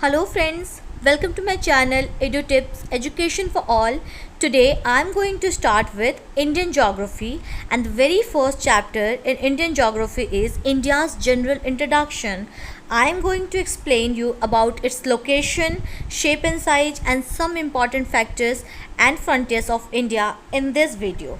Hello friends, welcome to my channel EduTips Education for All. Today I am going to start with Indian Geography, and the very first chapter in Indian Geography is India's General Introduction. I am going to explain you about its location, shape and size and some important factors and frontiers of India in this video.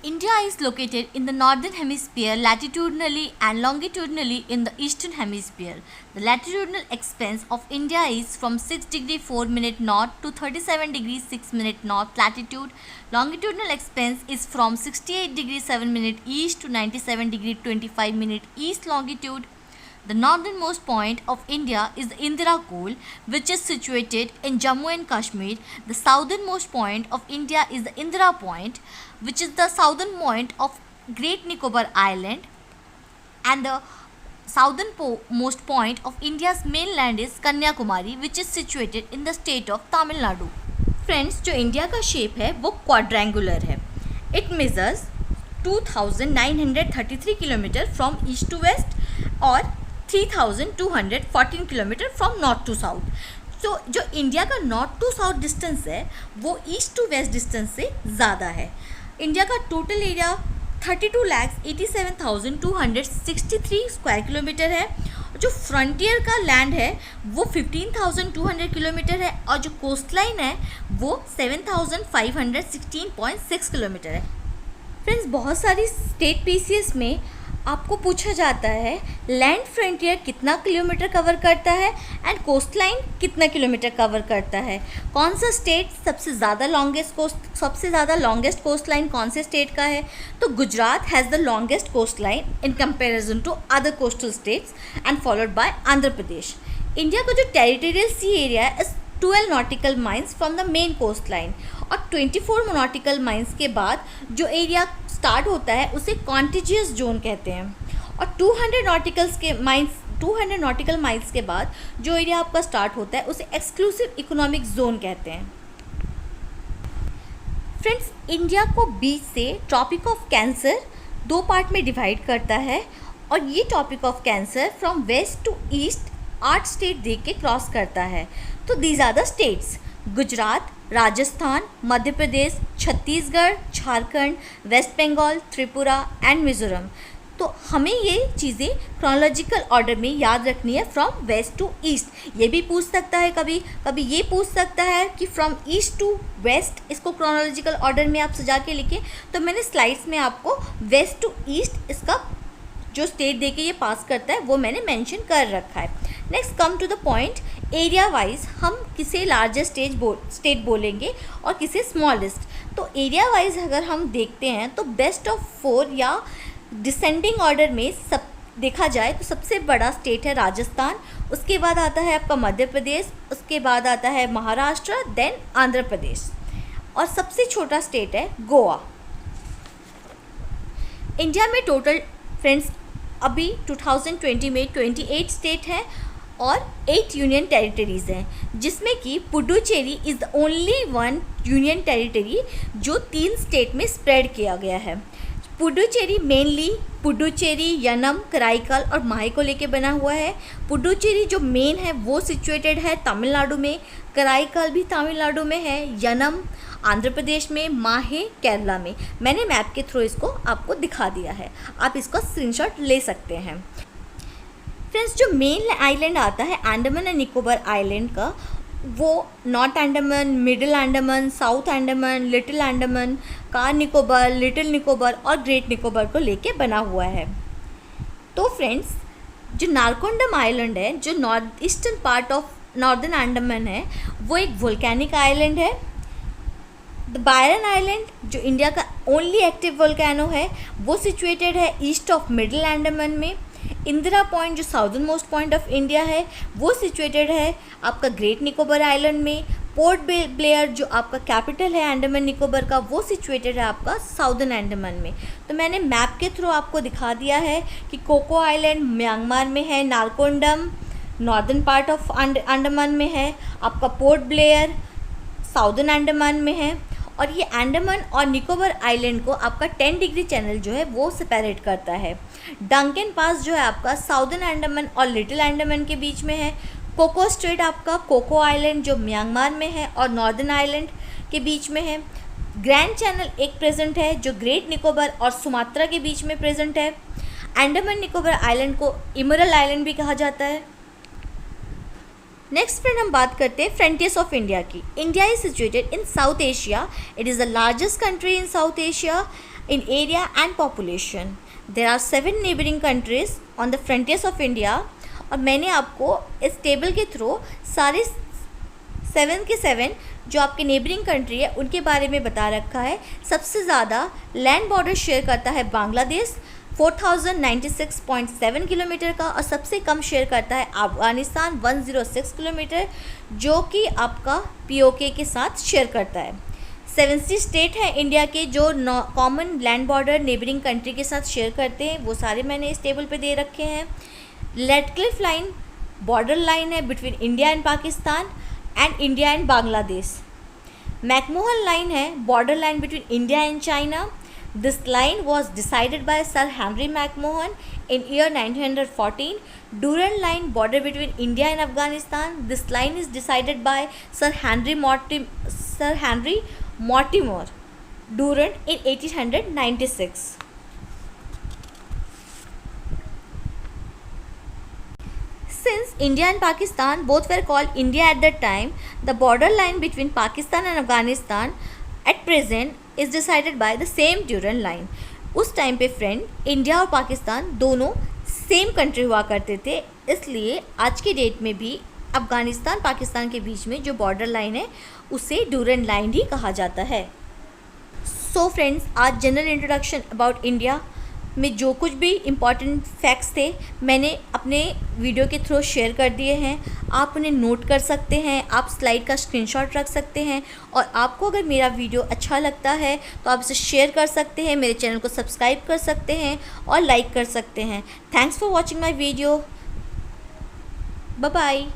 India is located in the northern hemisphere latitudinally and longitudinally in the eastern hemisphere. The latitudinal expanse of India is from 6 degree 4 minute north to 37 degree 6 minute north latitude. Longitudinal expanse is from 68 degree 7 minute east to 97 degree 25 minute east longitude. The northernmost point of India is the Indira Col, which is situated in Jammu and Kashmir. The southernmost point of India is the Indira Point, which is the southern point of Great Nicobar Island, and the southernmost point of India's mainland is Kanyakumari, which is situated in the state of Tamil Nadu. Friends, जो India का shape है वो quadrangular है. It measures 2933 kilometre from east to west और 3214 kilometre from north to south. तो जो India का north to south distance है वो ईस्ट टू वेस्ट डिस्टेंस से ज़्यादा है. इंडिया का टोटल एरिया 32,87,263 स्क्वायर किलोमीटर है. जो फ्रंटियर का लैंड है वो 15,200 किलोमीटर है और जो कोस्ट लाइन है वो 7,516.6 किलोमीटर है. फ्रेंड्स, बहुत सारी स्टेट पीसीएस में आपको पूछा जाता है लैंड फ्रंटियर कितना किलोमीटर कवर करता है एंड कोस्ट लाइन कितना किलोमीटर कवर करता है. कौन सा स्टेट सबसे ज़्यादा लॉन्गेस्ट कोस्ट लाइन कौन से स्टेट का है? तो Gujarat has the longest coast line in comparison to other coastal states and followed by Andhra Pradesh. India का जो territorial sea area is 12 nautical miles from the main coast line और 24 नॉटिकल माइल्स के बाद जो एरिया स्टार्ट होता है उसे कॉन्टिजियस जोन कहते हैं. और 200 नॉटिकल माइल्स के बाद जो एरिया आपका स्टार्ट होता है उसे एक्सक्लूसिव इकोनॉमिक जोन कहते हैं. फ्रेंड्स, इंडिया को बीच से ट्रॉपिक ऑफ कैंसर दो पार्ट में डिवाइड करता है और ये tropic of cancer from west to east 8 state देख के क्रॉस करता है. तो these are the states: Gujarat, Rajasthan, Madhya Pradesh, Chhattisgarh, Jharkhand, West Bengal, Tripura and Mizoram. तो हमें ये चीज़ें क्रोनोलॉजिकल ऑर्डर में याद रखनी है फ्रॉम वेस्ट टू ईस्ट. ये भी पूछ सकता है, कभी कभी ये पूछ सकता है कि फ्रॉम ईस्ट टू वेस्ट इसको क्रोनोलॉजिकल ऑर्डर में आप सजा के लिखें. तो मैंने स्लाइड्स में आपको वेस्ट टू ईस्ट इसका जो स्टेट देके ये पास करता है वो मैंने मेंशन कर रखा है. Next come to the point, area wise हम किसे लार्जेस्ट स्टेट बोलेंगे और किसे स्मॉलेस्ट. तो एरिया वाइज अगर हम देखते हैं तो बेस्ट ऑफ 4 या डिसेंडिंग ऑर्डर में सब देखा जाए तो सबसे बड़ा स्टेट है राजस्थान, उसके बाद आता है आपका मध्य प्रदेश, उसके बाद आता है महाराष्ट्र, देन आंध्र प्रदेश और सबसे छोटा स्टेट है गोवा. इंडिया में टोटल फ्रेंड्स अभी 2020 में 28 स्टेट हैं और 8 यूनियन टेरिटरीज़ हैं, जिसमें कि Puducherry is the only one union territory जो 3 स्टेट में स्प्रेड किया गया है. पुडुचेरी मेनली पुडुचेरी, यनम, कराईकल और माहे को लेके बना हुआ है. पुडुचेरी जो मेन है वो सिचुएटेड है तमिलनाडु में, कराईकल भी तमिलनाडु में है, यनम आंध्र प्रदेश में, माहे केरला में. मैंने मैप के थ्रू इसको आपको दिखा दिया है, आप इसका स्क्रीनशॉट ले सकते हैं. फ्रेंड्स, जो मेन आइलैंड आता है अंडमान एंड निकोबार आइलैंड का, वो north Andaman, middle Andaman, south Andaman, little Andaman, car Nicobar, little Nicobar और ग्रेट निकोबार को लेके बना हुआ है. तो फ्रेंड्स, जो नारकोंडम आइलैंड है जो north eastern part of northern Andaman है वो एक वोल्केनिक आइलैंड है. द बायरन आइलैंड जो इंडिया का ओनली एक्टिव वोल्केनो है वो सिचुएटेड है ईस्ट ऑफ मिडिल अंडमान में. इंदिरा पॉइंट जो southern most point of India है वो सिचुएटेड है आपका ग्रेट निकोबार आइलैंड में. पोर्ट ब्लेयर जो आपका कैपिटल है अंडमान निकोबार का वो सिचुएटेड है आपका साउदर्न अंडमान में. तो मैंने मैप के थ्रू आपको दिखा दिया है कि कोको आइलैंड म्यांमार में है, Narcondam northern part of Andaman में है, आपका पोर्ट ब्लेयर साउदर्न अंडमान में है और ये अंडमान और निकोबार आइलैंड को आपका 10 डिग्री चैनल जो है वो सेपरेट करता है। डंकन पास जो है आपका साउदर्न अंडमान और लिटिल अंडमान के बीच में है। कोको स्ट्रेट आपका कोको आइलैंड जो म्यांमार में है और नॉर्दर्न आइलैंड के बीच में है। ग्रैंड चैनल एक प्रेजेंट है जो ग्रेट निकोबार और सुमात्रा के बीच में प्रेजेंट है। अंडमान निकोबार आइलैंड को इमरल आइलैंड भी कहा जाता है। नेक्स्ट फ्रेंड हम बात करते हैं फ्रंटियर्स ऑफ इंडिया की। India is situated in South Asia. It is the largest country in South Asia in area and population. There are 7 neighbouring countries on the frontiers of India. और मैंने आपको इस table के through सारे 7 के 7 जो आपके नेबरिंग कंट्री है उनके बारे में बता रखा है। सबसे ज़्यादा लैंड बॉर्डर शेयर करता है बांग्लादेश 4096.7 किलोमीटर का, और सबसे कम शेयर करता है अफगानिस्तान 106 किलोमीटर, जो कि आपका पीओके के साथ शेयर करता है। 70 स्टेट है इंडिया के जो common land border neighbouring country के साथ शेयर करते हैं, वो सारे मैंने इस टेबल पे दे रखे हैं। रेडक्लिफ लाइन बॉर्डर लाइन है between India and Pakistan and India and Bangladesh. McMahon line है border line between India and China. This line was decided by Sir Henry McMahon in year 1914. Durand line border between India and Afghanistan. This line is decided by Sir Henry Mortimer Durand in 1896. Since India and Pakistan both were called India at that time, the border line between Pakistan and Afghanistan at present is decided by the same Durand line. उस time पे friend India और पाकिस्तान दोनों same country हुआ करते थे, इसलिए आज के डेट में भी अफ़गानिस्तान पाकिस्तान के बीच में जो बॉर्डर लाइन है उसे डूरंड लाइन ही कहा जाता है। सो फ्रेंड्स, आज जनरल इंट्रोडक्शन अबाउट इंडिया में जो कुछ भी इम्पॉर्टेंट फैक्ट्स थे मैंने अपने वीडियो के थ्रू शेयर कर दिए हैं। आप उन्हें नोट कर सकते हैं, आप स्लाइड का स्क्रीनशॉट रख सकते हैं, और आपको अगर मेरा वीडियो अच्छा लगता है तो आप इसे शेयर कर सकते हैं, मेरे चैनल को सब्सक्राइब कर सकते हैं और लाइक कर सकते हैं। Thanks for watching my video. Bye bye.